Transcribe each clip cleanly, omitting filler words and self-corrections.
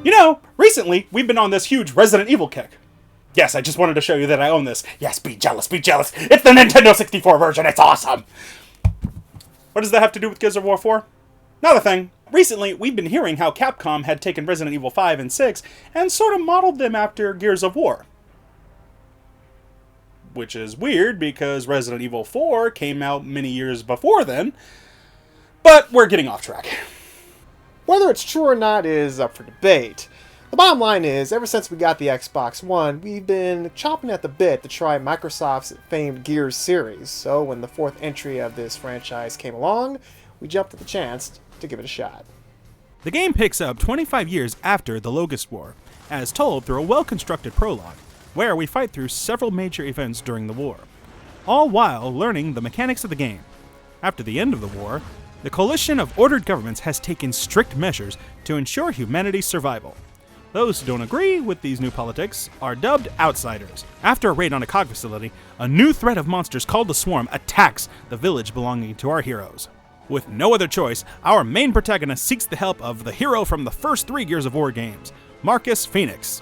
You know, recently, we've been on this huge Resident Evil kick. Yes, I just wanted to show you that I own this. Yes, be jealous, be jealous. It's the Nintendo 64 version, it's awesome! What does that have to do with Gears of War 4? Another thing. Recently, we've been hearing how Capcom had taken Resident Evil 5 and 6 and sort of modeled them after Gears of War. Which is weird, because Resident Evil 4 came out many years before then. But we're getting off track. Whether it's true or not is up for debate. The bottom line is, ever since we got the Xbox One, we've been chomping at the bit to try Microsoft's famed Gears series, so when the fourth entry of this franchise came along, we jumped at the chance to give it a shot. The game picks up 25 years after the Locust War, as told through a well-constructed prologue, where we fight through several major events during the war, all while learning the mechanics of the game. After the end of the war, the coalition of ordered governments has taken strict measures to ensure humanity's survival. Those who don't agree with these new politics are dubbed outsiders. After a raid on a COG facility, a new threat of monsters called the Swarm attacks the village belonging to our heroes. With no other choice, our main protagonist seeks the help of the hero from the first 3 Gears of War games, Marcus Phoenix,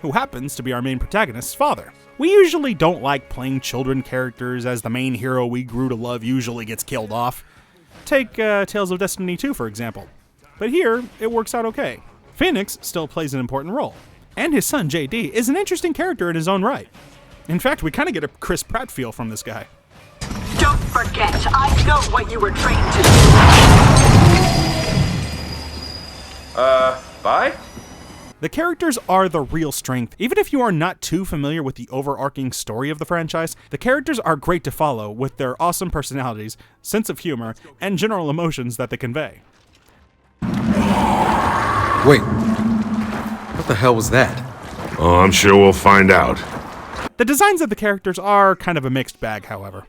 who happens to be our main protagonist's father. We usually don't like playing children characters, as the main hero we grew to love usually gets killed off. Take Tales of Destiny 2, for example. But here, it works out okay. Phoenix still plays an important role, and his son JD is an interesting character in his own right. In fact, we kind of get a Chris Pratt feel from this guy. Don't forget, I know what you were trained to do. Bye? The characters are the real strength. Even if you are not too familiar with the overarching story of the franchise, the characters are great to follow with their awesome personalities, sense of humor, and general emotions that they convey. Wait, what the hell was that? Oh, I'm sure we'll find out. The designs of the characters are kind of a mixed bag, however.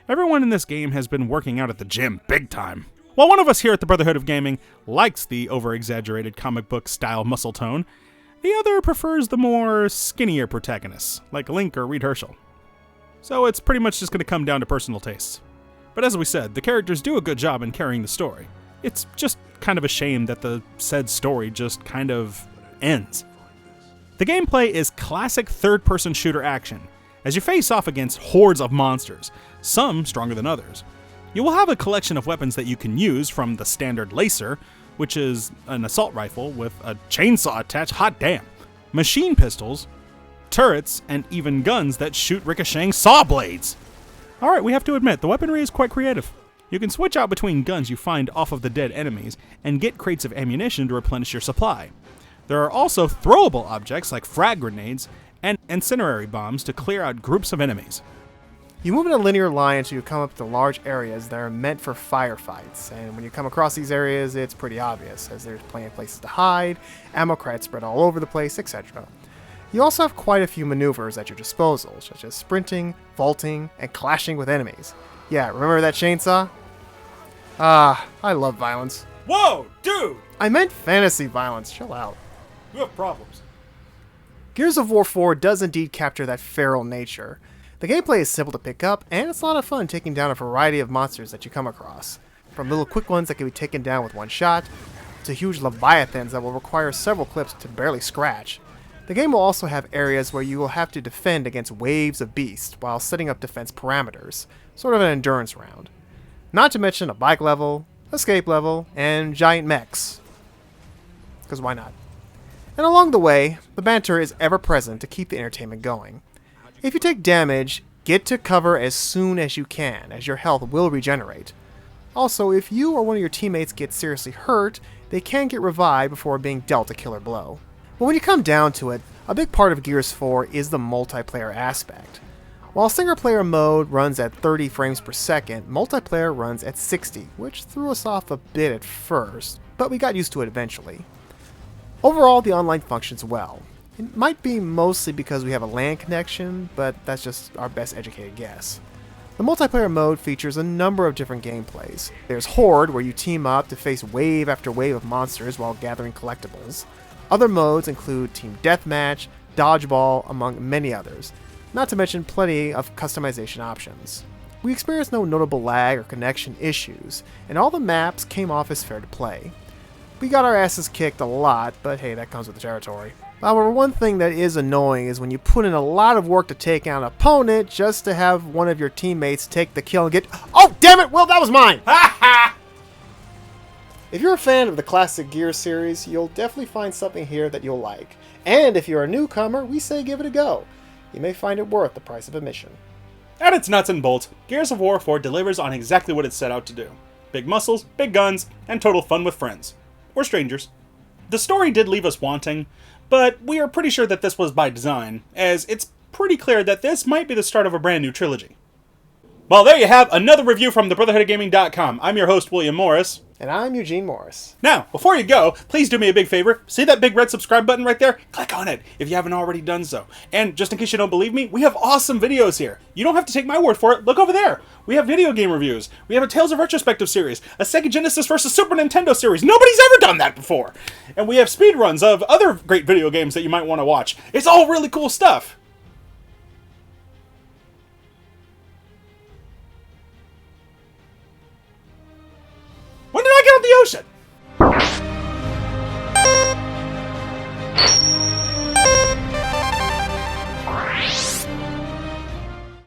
Everyone in this game has been working out at the gym big time. While one of us here at the Brotherhood of Gaming likes the over-exaggerated comic book style muscle tone, the other prefers the more skinnier protagonists, like Link or Reed Herschel. So it's pretty much just going to come down to personal tastes. But as we said, the characters do a good job in carrying the story. It's just kind of a shame that the said story just kind of ends. The gameplay is classic third-person shooter action, as you face off against hordes of monsters, some stronger than others. You will have a collection of weapons that you can use, from the standard laser, which is an assault rifle with a chainsaw attached, hot damn, machine pistols, turrets, and even guns that shoot ricocheting saw blades. Alright, we have to admit, the weaponry is quite creative. You can switch out between guns you find off of the dead enemies, and get crates of ammunition to replenish your supply. There are also throwable objects like frag grenades and incendiary bombs to clear out groups of enemies. You move in a linear line until you come up to large areas that are meant for firefights, and when you come across these areas, it's pretty obvious, as there's plenty of places to hide, ammo crates spread all over the place, etc. You also have quite a few maneuvers at your disposal, such as sprinting, vaulting, and clashing with enemies. Yeah, remember that chainsaw? I love violence. Whoa, dude! I meant fantasy violence, chill out. You have problems. Gears of War 4 does indeed capture that feral nature. The gameplay is simple to pick up, and it's a lot of fun taking down a variety of monsters that you come across. From little quick ones that can be taken down with one shot, to huge leviathans that will require several clips to barely scratch. The game will also have areas where you will have to defend against waves of beasts while setting up defense parameters, sort of an endurance round. Not to mention a bike level, escape level, and giant mechs. Because why not? And along the way, the banter is ever present to keep the entertainment going. If you take damage, get to cover as soon as you can, as your health will regenerate. Also, if you or one of your teammates get seriously hurt, they can get revived before being dealt a killer blow. But when you come down to it, a big part of Gears 4 is the multiplayer aspect. While single-player mode runs at 30 frames per second, multiplayer runs at 60, which threw us off a bit at first, but we got used to it eventually. Overall, the online functions well. It might be mostly because we have a LAN connection, but that's just our best educated guess. The multiplayer mode features a number of different gameplays. There's Horde, where you team up to face wave after wave of monsters while gathering collectibles. Other modes include Team Deathmatch, dodgeball, among many others, not to mention plenty of customization options. We experienced no notable lag or connection issues, and all the maps came off as fair to play. We got our asses kicked a lot, but hey, that comes with the territory. However, one thing that is annoying is when you put in a lot of work to take out an opponent just to have one of your teammates take the kill and get— Oh, damn it, Will, that was mine! If you're a fan of the classic Gears series, you'll definitely find something here that you'll like. And if you're a newcomer, we say give it a go. You may find it worth the price of admission. At its nuts and bolts, Gears of War 4 delivers on exactly what it set out to do. Big muscles, big guns, and total fun with friends. Or strangers. The story did leave us wanting, but we are pretty sure that this was by design, as it's pretty clear that this might be the start of a brand new trilogy. Well, there you have another review from thebrotherhoodofgaming.com. I'm your host, William Morris. And I'm Eugene Morris. Now, before you go, please do me a big favor. See that big red subscribe button right there? Click on it if you haven't already done so. And just in case you don't believe me, we have awesome videos here. You don't have to take my word for it. Look over there. We have video game reviews. We have a Tales of Retrospective series, a Sega Genesis versus Super Nintendo series. Nobody's ever done that before. And we have speedruns of other great video games that you might want to watch. It's all really cool stuff. When did I get out the ocean?